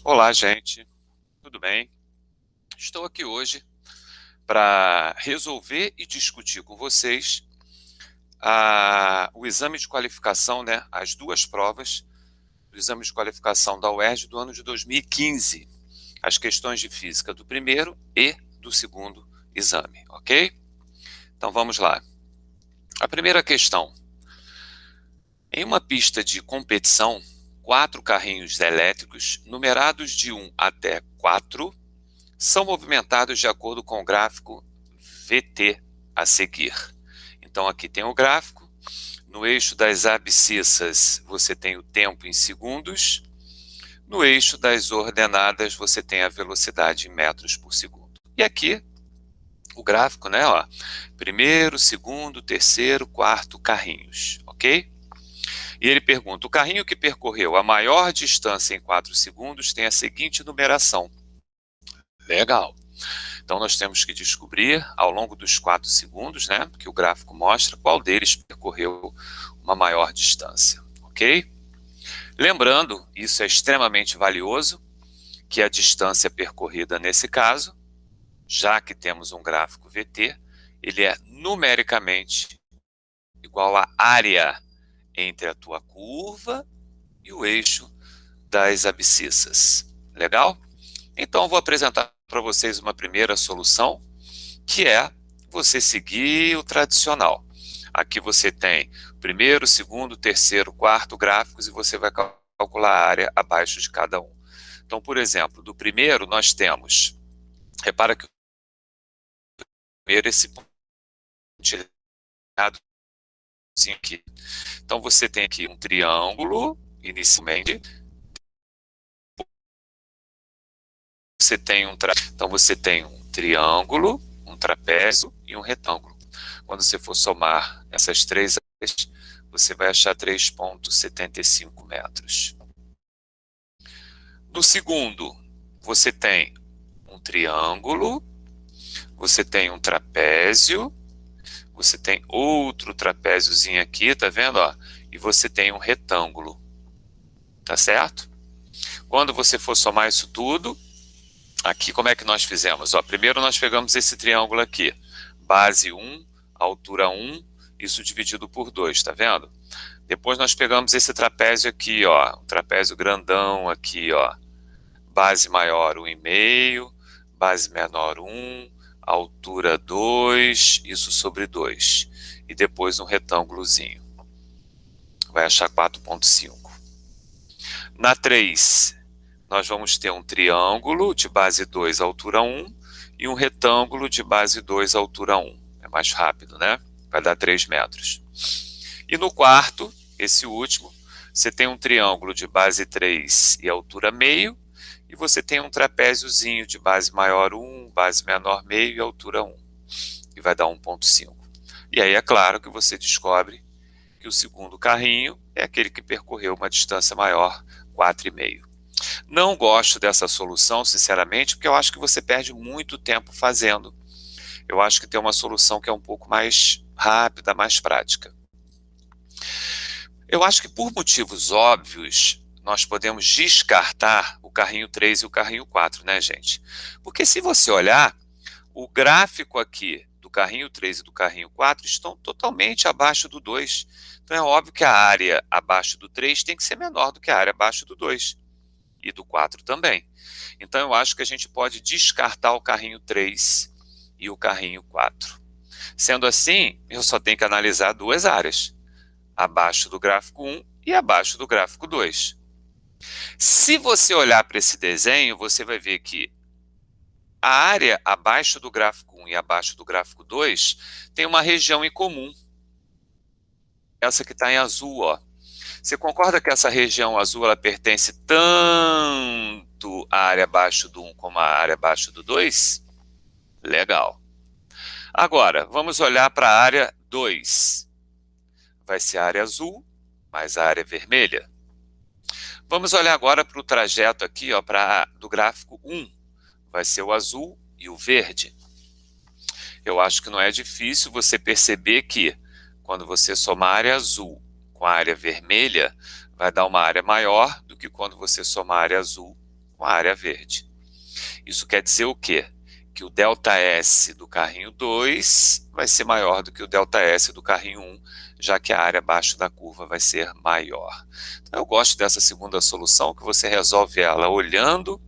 Olá, gente. Tudo bem? Estou aqui hoje para resolver e discutir com vocês o exame de qualificação, né? As duas provas do exame de qualificação da UERJ do ano de 2015. As questões de física do primeiro e do segundo exame, ok? Então vamos lá. A primeira questão. Em uma pista de competição, 4 carrinhos elétricos, numerados de 1 até 4, são movimentados de acordo com o gráfico VT a seguir. Então aqui tem o gráfico, no eixo das abscissas você tem o tempo em segundos, no eixo das ordenadas você tem a velocidade em metros por segundo. E aqui o gráfico, né, ó, primeiro, segundo, terceiro, quarto carrinhos, ok? E ele pergunta, o carrinho que percorreu a maior distância em 4 segundos tem a seguinte numeração. Legal. Então nós temos que descobrir ao longo dos 4 segundos, né, que o gráfico mostra qual deles percorreu uma maior distância, ok? Lembrando, isso é extremamente valioso, que a distância percorrida nesse caso, já que temos um gráfico VT, ele é numericamente igual à área entre a tua curva e o eixo das abscissas. Legal? Então vou apresentar para vocês uma primeira solução, que é você seguir o tradicional. Aqui você tem primeiro, segundo, terceiro, quarto gráficos e você vai calcular a área abaixo de cada um. Então, por exemplo, do primeiro nós temos, repara que o primeiro esse pontilhado aqui. Então você tem aqui um triângulo, inicialmente, então você tem um triângulo, um trapézio e um retângulo. Quando você for somar essas três áreas, você vai achar 3,75 metros. No segundo, você tem um triângulo, você tem um trapézio, você tem outro trapéziozinho aqui, tá vendo? Ó? E você tem um retângulo, tá certo? Quando você for somar isso tudo, aqui como é que nós fizemos? Ó, primeiro nós pegamos esse triângulo aqui, base 1, altura 1, isso dividido por 2, tá vendo? Depois nós pegamos esse trapézio aqui, ó, um trapézio grandão aqui, ó, base maior 1,5, base menor 1, altura 2, isso sobre 2. E depois um retângulozinho. Vai achar 4,5. Na 3, nós vamos ter um triângulo de base 2, altura 1, e um retângulo de base 2, altura 1. É mais rápido, né? Vai dar 3 metros. E no quarto, esse último, você tem um triângulo de base 3 e altura meio, e você tem um trapéziozinho de base maior 1, base menor meio e altura 1. E vai dar 1,5. E aí é claro que você descobre que o segundo carrinho é aquele que percorreu uma distância maior, 4,5. Não gosto dessa solução, sinceramente, porque eu acho que você perde muito tempo fazendo. Eu acho que tem uma solução que é um pouco mais rápida, mais prática. Eu acho que por motivos óbvios, nós podemos descartar o carrinho 3 e o carrinho 4, né, gente? Porque se você olhar, o gráfico aqui do carrinho 3 e do carrinho 4 estão totalmente abaixo do 2. Então é óbvio que a área abaixo do 3 tem que ser menor do que a área abaixo do 2. E do 4 também. Então eu acho que a gente pode descartar o carrinho 3 e o carrinho 4. Sendo assim, eu só tenho que analisar duas áreas, abaixo do gráfico 1 e abaixo do gráfico 2. Se você olhar para esse desenho, você vai ver que a área abaixo do gráfico 1 e abaixo do gráfico 2 tem uma região em comum. Essa que está em azul, ó. Você concorda que essa região azul ela pertence tanto à área abaixo do 1 como à área abaixo do 2? Legal. Agora, vamos olhar para a área 2. Vai ser a área azul mais a área vermelha. Vamos olhar agora para o trajeto aqui, ó, do gráfico 1. Vai ser o azul e o verde. Eu acho que não é difícil você perceber que quando você somar a área azul com a área vermelha, vai dar uma área maior do que quando você somar a área azul com a área verde. Isso quer dizer o quê? Que o ΔS do carrinho 2 vai ser maior do que o ΔS do carrinho 1, já que a área abaixo da curva vai ser maior. Então, eu gosto dessa segunda solução, que você resolve ela olhando,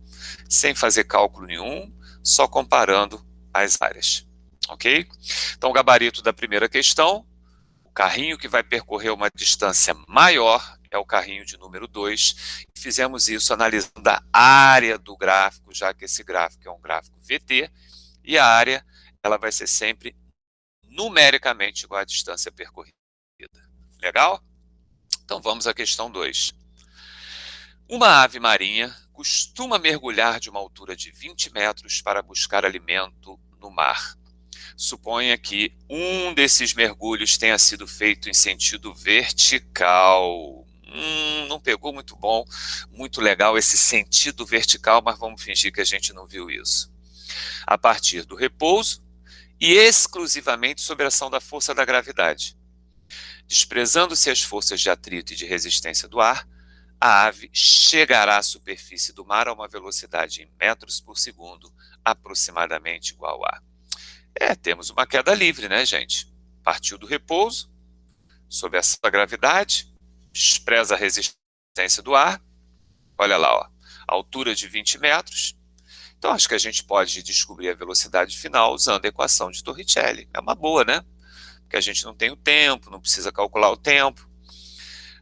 sem fazer cálculo nenhum, só comparando as áreas. Ok? Então, o gabarito da primeira questão: o carrinho que vai percorrer uma distância maior é o carrinho de número 2. Fizemos isso analisando a área do gráfico, já que esse gráfico é um gráfico VT, e a área ela vai ser sempre numericamente igual à distância percorrida. Legal? Então vamos à questão 2. Uma ave marinha costuma mergulhar de uma altura de 20 metros para buscar alimento no mar. Suponha que um desses mergulhos tenha sido feito em sentido vertical. Não pegou muito bom, muito legal esse sentido vertical, mas vamos fingir que a gente não viu isso. A partir do repouso e exclusivamente sob a ação da força da gravidade. Desprezando-se as forças de atrito e de resistência do ar, a ave chegará à superfície do mar a uma velocidade em metros por segundo, aproximadamente igual a... temos uma queda livre, né, gente? Partiu do repouso, sob a ação da gravidade, despreza a resistência do ar, olha lá, ó, altura de 20 metros. Então, acho que a gente pode descobrir a velocidade final usando a equação de Torricelli. É uma boa, né? Porque a gente não tem o tempo, não precisa calcular o tempo.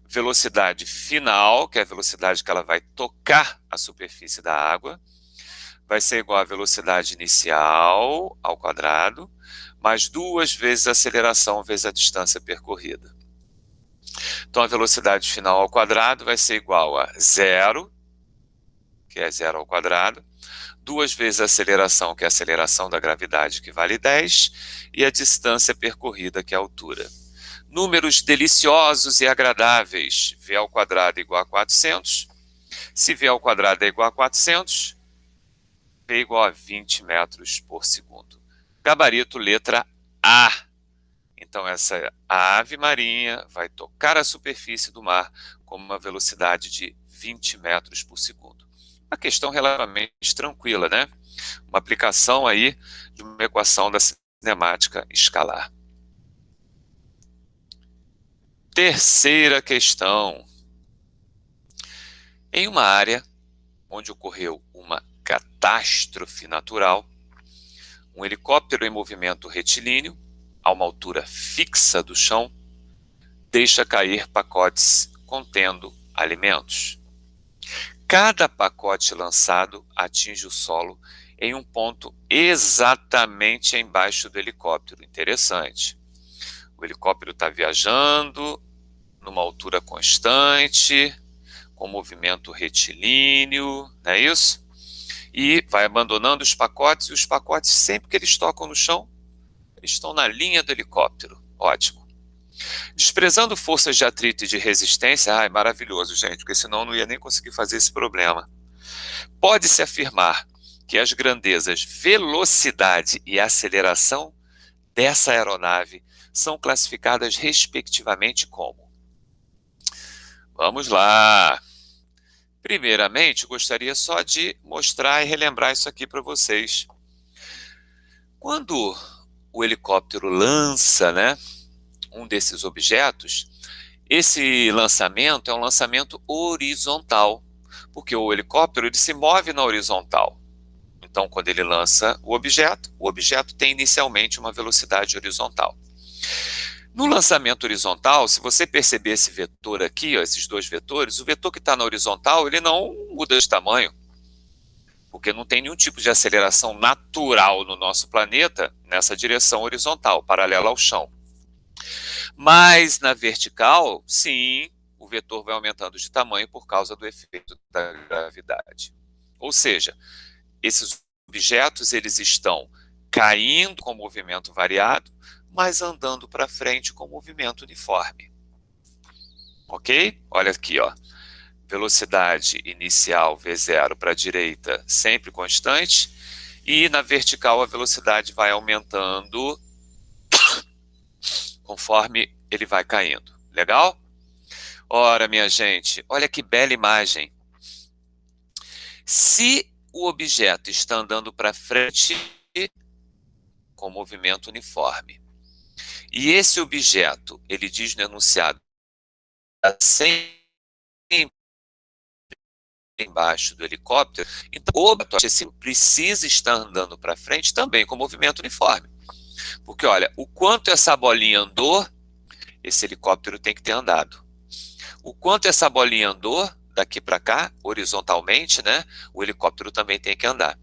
Velocidade final, que é a velocidade que ela vai tocar a superfície da água, vai ser igual à velocidade inicial ao quadrado, mais 2 vezes a aceleração vezes a distância percorrida. Então, a velocidade final ao quadrado vai ser igual a 0, que é 0 ao quadrado, 2 vezes a aceleração, que é a aceleração da gravidade, que vale 10, e a distância percorrida, que é a altura. Números deliciosos e agradáveis. V ao quadrado é igual a 400. Se V ao quadrado é igual a 400, V é igual a 20 metros por segundo. Gabarito letra A. Então, essa ave marinha vai tocar a superfície do mar com uma velocidade de 20 metros por segundo. Uma questão relativamente tranquila, né? Uma aplicação aí de uma equação da cinemática escalar. Terceira questão. Em uma área onde ocorreu uma catástrofe natural, um helicóptero em movimento retilíneo, a uma altura fixa do chão, deixa cair pacotes contendo alimentos. Cada pacote lançado atinge o solo em um ponto exatamente embaixo do helicóptero. Interessante. O helicóptero está viajando numa altura constante, com movimento retilíneo, não é isso? E vai abandonando os pacotes, e os pacotes, sempre que eles tocam no chão, eles estão na linha do helicóptero. Ótimo. Desprezando forças de atrito e de resistência, é maravilhoso, gente, porque senão eu não ia nem conseguir fazer esse problema. Pode-se afirmar que as grandezas velocidade e aceleração dessa aeronave são classificadas respectivamente como... Vamos lá. Primeiramente, gostaria só de mostrar e relembrar isso aqui para vocês. Quando o helicóptero lança, né, um desses objetos, esse lançamento é um lançamento horizontal, porque o helicóptero ele se move na horizontal. Então, quando ele lança o objeto tem inicialmente uma velocidade horizontal. No lançamento horizontal, se você perceber esse vetor aqui, ó, esses dois vetores, o vetor que está na horizontal, ele não muda de tamanho, porque não tem nenhum tipo de aceleração natural no nosso planeta nessa direção horizontal, paralela ao chão. Mas na vertical, sim, o vetor vai aumentando de tamanho por causa do efeito da gravidade. Ou seja, esses objetos eles estão caindo com movimento variado, mas andando para frente com movimento uniforme. Ok? Olha aqui, ó. Velocidade inicial V0 para a direita sempre constante, e na vertical a velocidade vai aumentando conforme ele vai caindo. Legal? Ora, minha gente, olha que bela imagem. Se o objeto está andando para frente com movimento uniforme, e esse objeto, ele diz no enunciado, está sempre embaixo do helicóptero, então o objeto precisa estar andando para frente também com movimento uniforme. Porque, olha, o quanto essa bolinha andou, esse helicóptero tem que ter andado. O quanto essa bolinha andou, daqui para cá, horizontalmente, né, o helicóptero também tem que andar.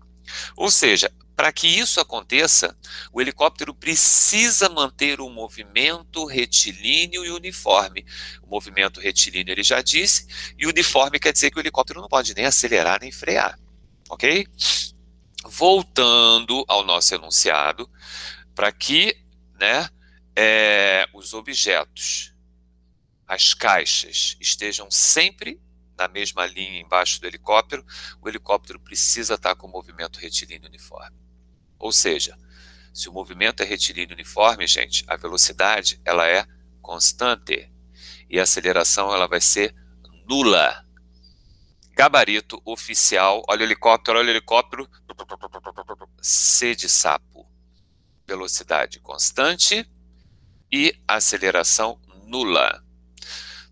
Ou seja, para que isso aconteça, o helicóptero precisa manter um movimento retilíneo e uniforme. O movimento retilíneo ele já disse, e uniforme quer dizer que o helicóptero não pode nem acelerar nem frear, ok? Voltando ao nosso enunciado, para que, né, os objetos, as caixas, estejam sempre na mesma linha embaixo do helicóptero, o helicóptero precisa estar com o movimento retilíneo uniforme. Ou seja, se o movimento é retilíneo uniforme, gente, a velocidade ela é constante e a aceleração ela vai ser nula. Gabarito oficial, olha o helicóptero, C de sapo, velocidade constante e aceleração nula.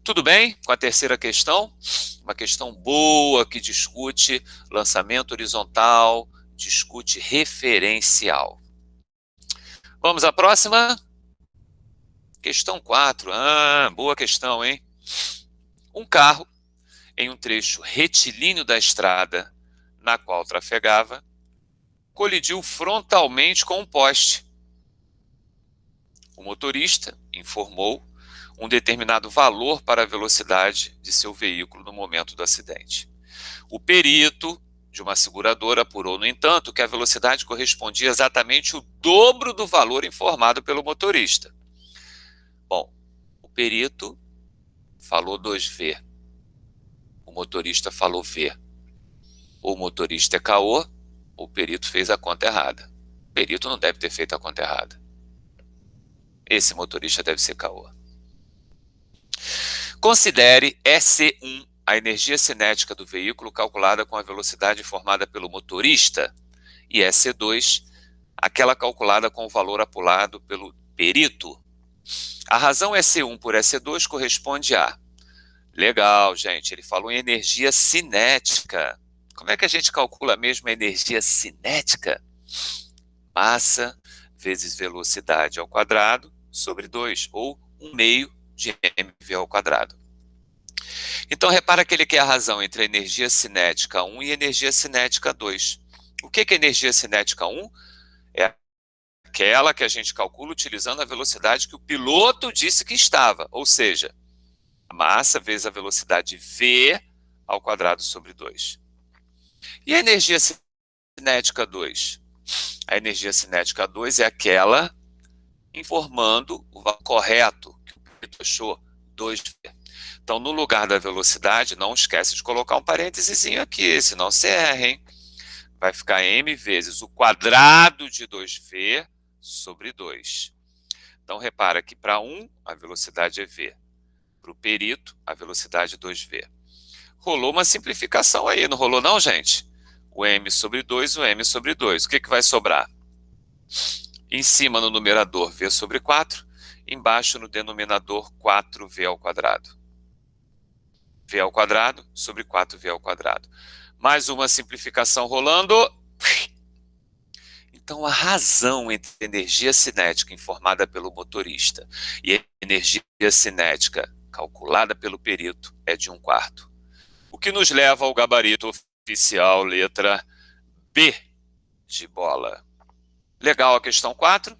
Tudo bem com a terceira questão? Uma questão boa que discute lançamento horizontal, discute referencial. Vamos à próxima? Questão 4. Boa questão, hein? Um carro em um trecho retilíneo da estrada na qual trafegava, colidiu frontalmente com um poste. O motorista informou um determinado valor para a velocidade de seu veículo no momento do acidente. O perito de uma seguradora apurou, no entanto, que a velocidade correspondia exatamente o dobro do valor informado pelo motorista. Bom, o perito falou 2V, o motorista falou V. Ou o motorista é caô, ou o perito fez a conta errada. O perito não deve ter feito a conta errada. Esse motorista deve ser caô. Considere EC1 a energia cinética do veículo calculada com a velocidade informada pelo motorista e EC2 aquela calculada com o valor apurado pelo perito. A razão EC1 por EC2 corresponde a... Legal, gente, ele falou em energia cinética. Como é que a gente calcula mesmo a energia cinética? Massa vezes velocidade ao quadrado sobre 2, ou 1/2 de mv ao quadrado. Então, repara que ele quer a razão entre a energia cinética 1 e a energia cinética 2. O que é energia cinética 1? É aquela que a gente calcula utilizando a velocidade que o piloto disse que estava, ou seja, a massa vezes a velocidade v ao quadrado sobre 2. E a energia cinética 2? A energia cinética 2 é aquela informando o valor correto que o piloto achou, 2v. Então, no lugar da velocidade, não esquece de colocar um parênteses aqui, senão você erra, hein? Vai ficar m vezes o quadrado de 2v sobre 2. Então, repara que para 1, a velocidade é v. Para o perito, a velocidade é 2v. Rolou uma simplificação aí, não rolou não, gente? O m sobre 2, o m sobre 2. O que vai sobrar? Em cima, no numerador, v sobre 4. Embaixo, no denominador, 4v ao quadrado. V ao quadrado sobre 4v ao quadrado. Mais uma simplificação rolando. Então, a razão entre a energia cinética informada pelo motorista e a energia cinética calculada pelo perito é de 1/4. O que nos leva ao gabarito oficial, letra B de bola. Legal a questão 4?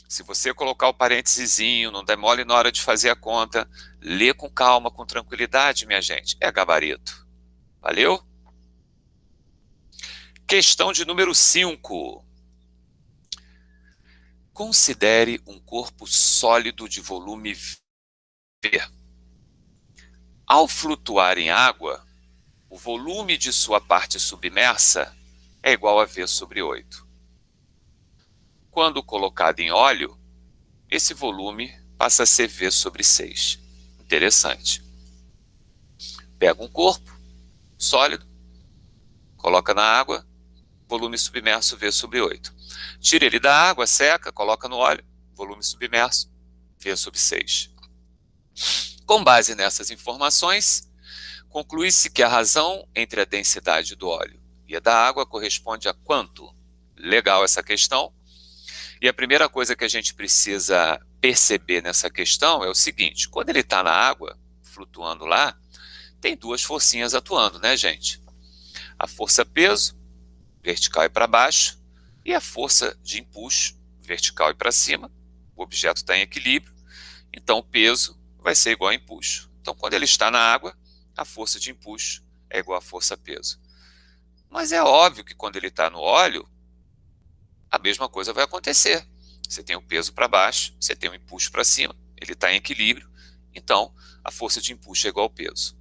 Se você colocar o parênteses, não demore na hora de fazer a conta, lê com calma, com tranquilidade, minha gente. É gabarito. Valeu? Questão de número 5. Considere um corpo sólido de volume V. Ao flutuar em água, o volume de sua parte submersa é igual a V sobre 8. Quando colocado em óleo, esse volume passa a ser V sobre 6. Interessante. Pega um corpo sólido, coloca na água, volume submerso V sobre 8. Tira ele da água, seca, coloca no óleo, volume submerso V sobre 6. Com base nessas informações, conclui-se que a razão entre a densidade do óleo e a da água corresponde a quanto? Legal essa questão. E a primeira coisa que a gente precisa perceber nessa questão é o seguinte: quando ele está na água, flutuando lá, tem duas forcinhas atuando, né, gente? A força-peso, vertical e para baixo, e a força de empuxo, vertical e para cima. O objeto está em equilíbrio, então o peso vai ser igual a empuxo. Então, quando ele está na água, a força de empuxo é igual a força-peso. Mas é óbvio que quando ele está no óleo, a mesma coisa vai acontecer. Você tem o peso para baixo, você tem o empuxo para cima, ele está em equilíbrio, então a força de empuxo é igual ao peso.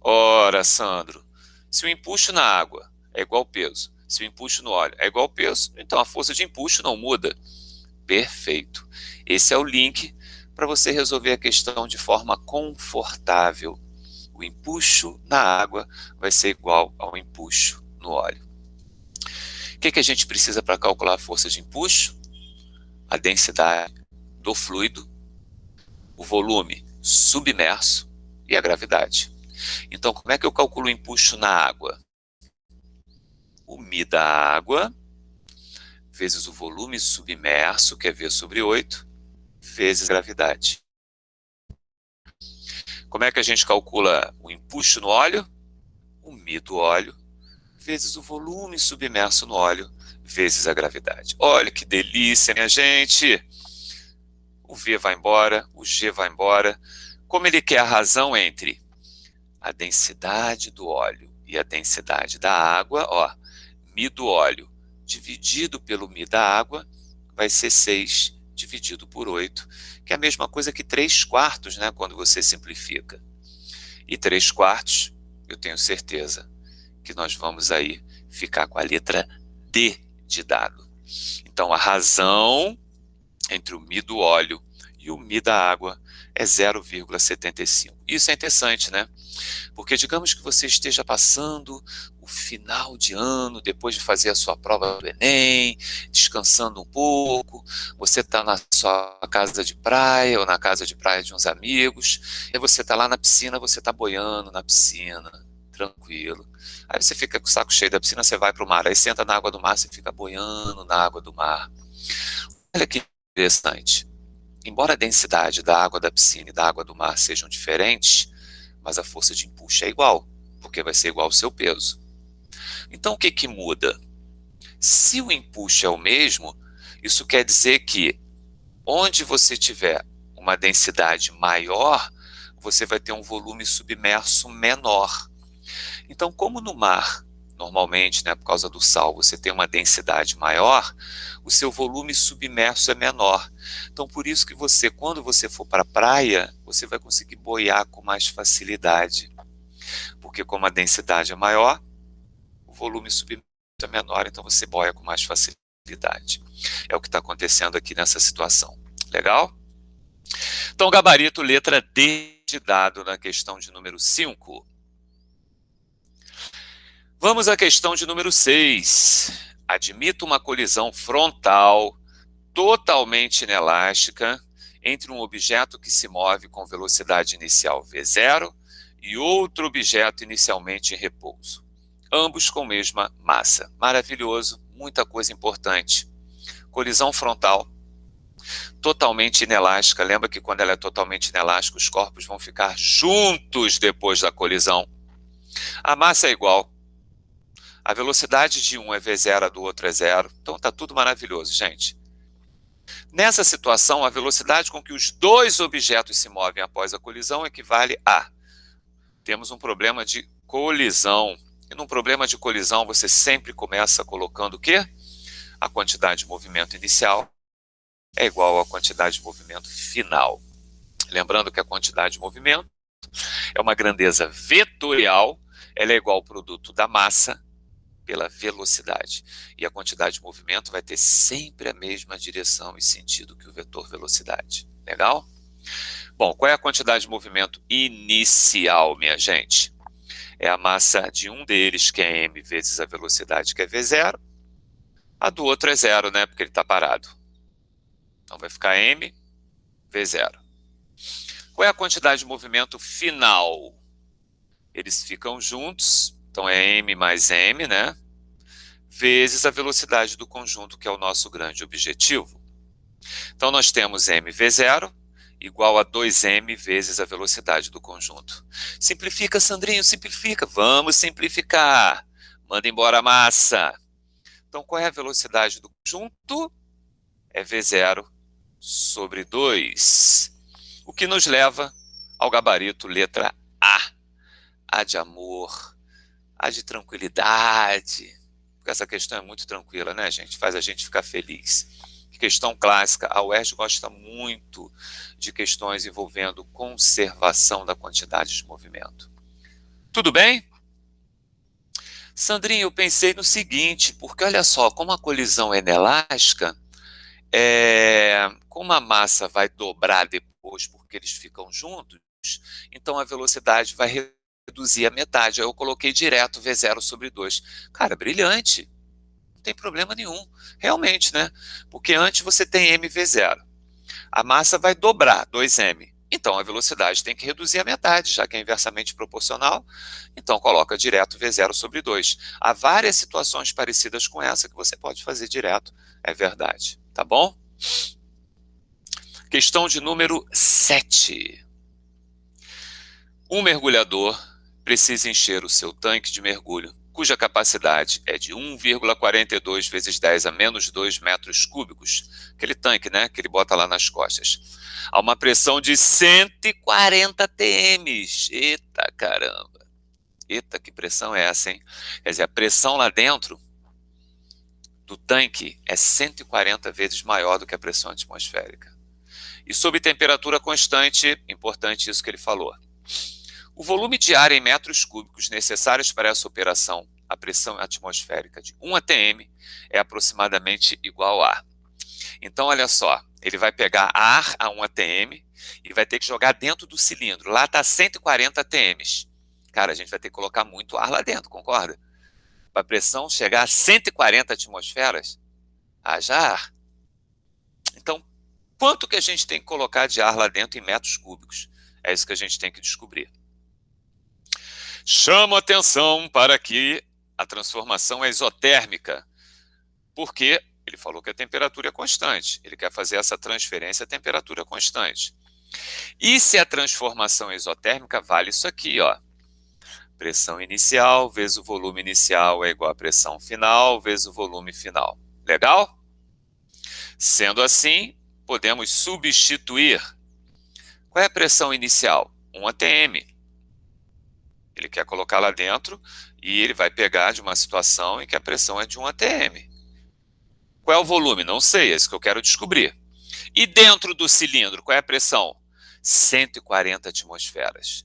Ora, Sandro, se o empuxo na água é igual ao peso, se o empuxo no óleo é igual ao peso, então a força de empuxo não muda. Perfeito. Esse é o link para você resolver a questão de forma confortável. O empuxo na água vai ser igual ao empuxo no óleo. O que a gente precisa para calcular a força de empuxo? A densidade do fluido, o volume submerso e a gravidade. Então, como é que eu calculo o empuxo na água? O μ da água vezes o volume submerso, que é V sobre 8, vezes gravidade. Como é que a gente calcula o empuxo no óleo? O μ do óleo vezes o volume submerso no óleo, vezes a gravidade. Olha que delícia, minha gente! O V vai embora, o G vai embora. Como ele quer a razão entre a densidade do óleo e a densidade da água, ó, μ do óleo dividido pelo μ da água vai ser 6 dividido por 8, que é a mesma coisa que 3/4, né, quando você simplifica. E 3/4, eu tenho certeza que nós vamos aí ficar com a letra D de dado. Então, a razão entre o μ do óleo e o μ da água é 0,75. Isso é interessante, né? Porque digamos que você esteja passando o final de ano, depois de fazer a sua prova do Enem, descansando um pouco, você está na sua casa de praia ou na casa de praia de uns amigos, e você está lá na piscina, você está boiando na piscina, tranquilo. Aí você fica com o saco cheio da piscina, você vai para o mar, aí você entra na água do mar, você fica boiando na água do mar. Olha que interessante. Embora a densidade da água da piscina e da água do mar sejam diferentes, mas a força de empuxo é igual, porque vai ser igual ao seu peso. Então, o que muda? Se o empuxo é o mesmo, isso quer dizer que onde você tiver uma densidade maior, você vai ter um volume submerso menor. Então, como no mar, normalmente, né, por causa do sal, você tem uma densidade maior, o seu volume submerso é menor. Então, por isso que você, quando você for para a praia, você vai conseguir boiar com mais facilidade. Porque como a densidade é maior, o volume submerso é menor, então você boia com mais facilidade. É o que está acontecendo aqui nessa situação. Legal? Então, gabarito, letra D de dado na questão de número 5. Vamos à questão de número 6. Admito uma colisão frontal totalmente inelástica entre um objeto que se move com velocidade inicial v0 e outro objeto inicialmente em repouso, ambos com mesma massa. Maravilhoso, muita coisa importante. Colisão frontal totalmente inelástica. Lembra que quando ela é totalmente inelástica, os corpos vão ficar juntos depois da colisão. A massa é igual. A velocidade de um é v0, a do outro é 0. Então tá tudo maravilhoso, gente. Nessa situação, a velocidade com que os dois objetos se movem após a colisão equivale a... Temos um problema de colisão. E num problema de colisão, você sempre começa colocando o quê? A quantidade de movimento inicial é igual à quantidade de movimento final. Lembrando que a quantidade de movimento é uma grandeza vetorial, ela é igual ao produto da massa pela velocidade. E a quantidade de movimento vai ter sempre a mesma direção e sentido que o vetor velocidade. Legal? Bom, qual é a quantidade de movimento inicial, minha gente? é a massa de um deles, que é m, vezes a velocidade, que é v0. A do outro é zero, né, porque ele está parado. Então vai ficar m, v0. Qual é a quantidade de movimento final? Eles ficam juntos, então é m mais m, né? Vezes a velocidade do conjunto, que é o nosso grande objetivo. Então nós temos mv0 igual a 2m vezes a velocidade do conjunto. Simplifica, Sandrinho, simplifica. Vamos simplificar. Manda embora a massa. Então qual é a velocidade do conjunto? É v0 sobre 2. O que nos leva ao gabarito letra A. A de amor, A de tranquilidade. Porque essa questão é muito tranquila, né, gente? Faz a gente ficar feliz. Questão clássica, a UERJ gosta muito de questões envolvendo conservação da quantidade de movimento. Tudo bem? Sandrinho, eu pensei no seguinte, porque olha só, como a colisão é inelástica, como a massa vai dobrar depois porque eles ficam juntos, então a velocidade vai reduzir a metade. Aí eu coloquei direto V0 sobre 2. Cara, brilhante. Não tem problema nenhum. Realmente, né? Porque antes você tem mv0. A massa vai dobrar, 2m. Então a velocidade tem que reduzir a metade, já que é inversamente proporcional. Então coloca direto V0 sobre 2. Há várias situações parecidas com essa que você pode fazer direto, é verdade. Tá bom? Questão de número 7. Um mergulhador precisa encher o seu tanque de mergulho, cuja capacidade é de 1,42 vezes 10 a menos 2 metros cúbicos. Aquele tanque, né, que ele bota lá nas costas. A uma pressão de 140 atm. Eita caramba. Eita, que pressão é essa, hein? Quer dizer, a pressão lá dentro do tanque é 140 vezes maior do que a pressão atmosférica. E sob temperatura constante, importante isso que ele falou. O volume de ar em metros cúbicos necessários para essa operação, a pressão atmosférica de 1 atm, é aproximadamente igual a... Então, olha só, ele vai pegar ar a 1 atm e vai ter que jogar dentro do cilindro. Lá está 140 atms. Cara, a gente vai ter que colocar muito ar lá dentro, concorda? Para a pressão chegar a 140 atmosferas, haja ar. Então, quanto que a gente tem que colocar de ar lá dentro em metros cúbicos? É isso que a gente tem que descobrir. Chamo a atenção para que a transformação é isotérmica, porque ele falou que a temperatura é constante, ele quer fazer essa transferência a temperatura constante. E se a transformação é isotérmica, vale isso aqui, ó. Pressão inicial vezes o volume inicial é igual a pressão final vezes o volume final. Legal? Sendo assim, podemos substituir. Qual é a pressão inicial? 1 atm. Ele quer colocar lá dentro e ele vai pegar de uma situação em que a pressão é de 1 atm. Qual é o volume? Não sei, é isso que eu quero descobrir. E dentro do cilindro, qual é a pressão? 140 atmosferas.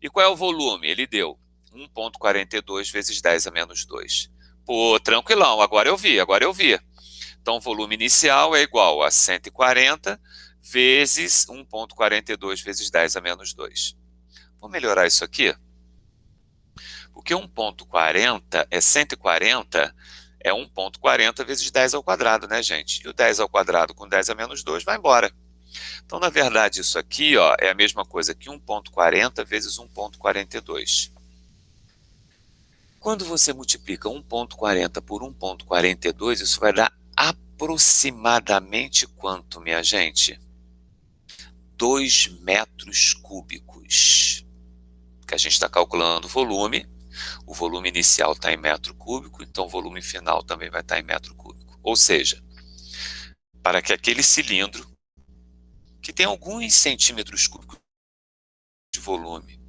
E qual é o volume? Ele deu 1,42 vezes 10 a menos 2. Pô, tranquilão, agora eu vi. Então, o volume inicial é igual a 140 vezes 1,42 vezes 10 a menos 2. Vou melhorar isso aqui. Porque 1,40 é 140, é 1,40 vezes 10 ao quadrado, né, gente? E o 10 ao quadrado com 10 a menos 2 vai embora. Então, na verdade, isso aqui, ó, é a mesma coisa que 1,40 vezes 1,42. Quando você multiplica 1,40 por 1,42, isso vai dar aproximadamente quanto, minha gente? 2 metros cúbicos. Que a gente está calculando o volume inicial está em metro cúbico, então o volume final também vai estar em metro cúbico. Ou seja, para que aquele cilindro, que tem alguns centímetros cúbicos de volume,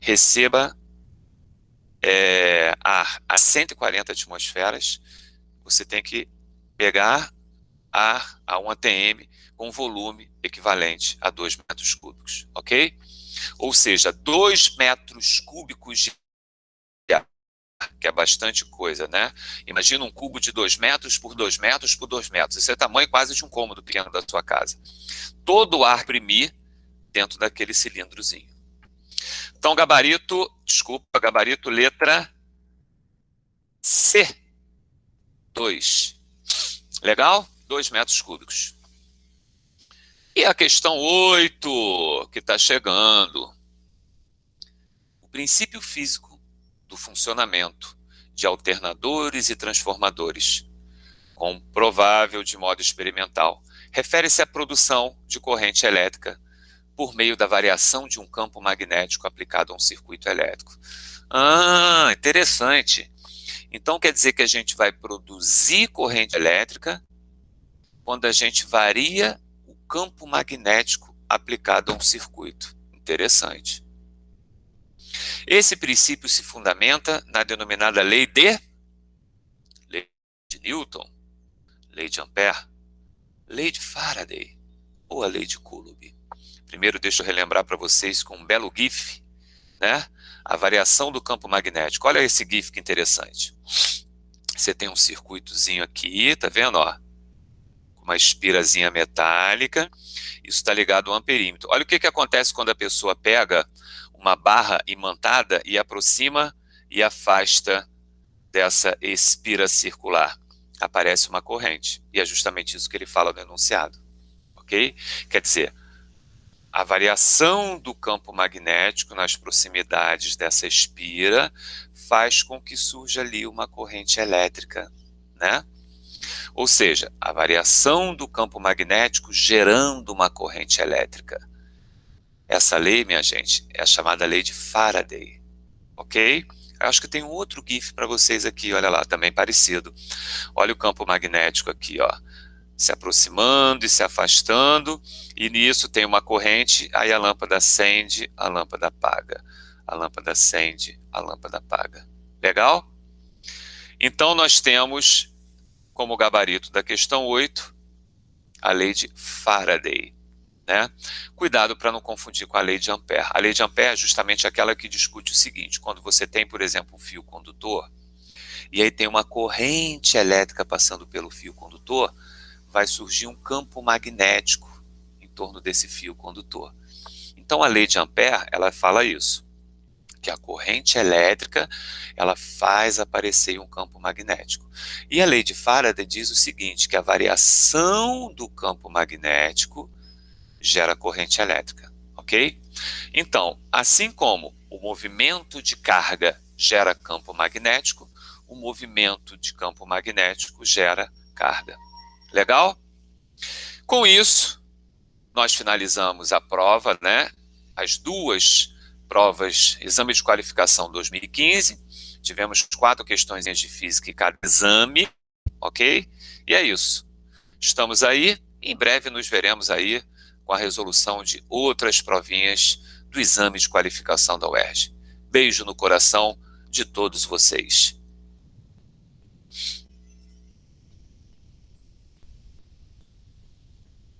receba ar a 140 atmosferas, você tem que pegar ar a 1 atm com volume equivalente a 2 metros cúbicos, ok? Ou seja, 2 metros cúbicos de ar, que é bastante coisa, né? Imagina um cubo de 2 metros por 2 metros por 2 metros. Esse é o tamanho quase de um cômodo pequeno da sua casa. Todo o ar imprimir dentro daquele cilindrozinho. Então, gabarito, desculpa, gabarito letra C, 2. Legal? 2 metros cúbicos. E a questão 8, que está chegando. O princípio físico do funcionamento de alternadores e transformadores, comprovável de modo experimental, refere-se à produção de corrente elétrica por meio da variação de um campo magnético aplicado a um circuito elétrico. Ah, interessante. Então quer dizer que a gente vai produzir corrente elétrica quando a gente varia o campo magnético aplicado a um circuito. Interessante. Esse princípio se fundamenta na denominada lei de Newton, lei de Ampère, lei de Faraday ou a lei de Coulomb. Primeiro, deixa eu relembrar para vocês com um belo GIF, né? A variação do campo magnético. Olha esse GIF que interessante. Você tem um circuitozinho aqui, tá vendo? Ó, uma espirazinha metálica. Isso está ligado ao amperímetro. Olha o que acontece quando a pessoa pega uma barra imantada e aproxima e afasta dessa espira circular. Aparece uma corrente. E é justamente isso que ele fala no enunciado. Ok? Quer dizer, a variação do campo magnético nas proximidades dessa espira faz com que surja ali uma corrente elétrica, né? Ou seja, a variação do campo magnético gerando uma corrente elétrica. Essa lei, minha gente, é a chamada lei de Faraday, ok? Acho que tem um outro GIF para vocês aqui, olha lá, também parecido. Olha o campo magnético aqui, ó, se aproximando e se afastando, e nisso tem uma corrente, aí a lâmpada acende, a lâmpada apaga. A lâmpada acende, a lâmpada apaga. Legal? Então nós temos como gabarito da questão 8, a lei de Faraday, né? Cuidado para não confundir com a lei de Ampère. A lei de Ampère é justamente aquela que discute o seguinte: quando você tem, por exemplo, um fio condutor, e aí tem uma corrente elétrica passando pelo fio condutor, vai surgir um campo magnético em torno desse fio condutor. Então a lei de Ampère, ela fala isso, que a corrente elétrica, ela faz aparecer um campo magnético. E a lei de Faraday diz o seguinte, que a variação do campo magnético gera corrente elétrica, ok? Então, assim como o movimento de carga gera campo magnético, o movimento de campo magnético gera carga. Legal? Com isso, nós finalizamos a prova, né? As duas provas, exame de qualificação 2015, tivemos 4 questões de física em cada exame, ok? E é isso. Estamos aí, em breve nos veremos aí com a resolução de outras provinhas do exame de qualificação da UERJ. Beijo no coração de todos vocês.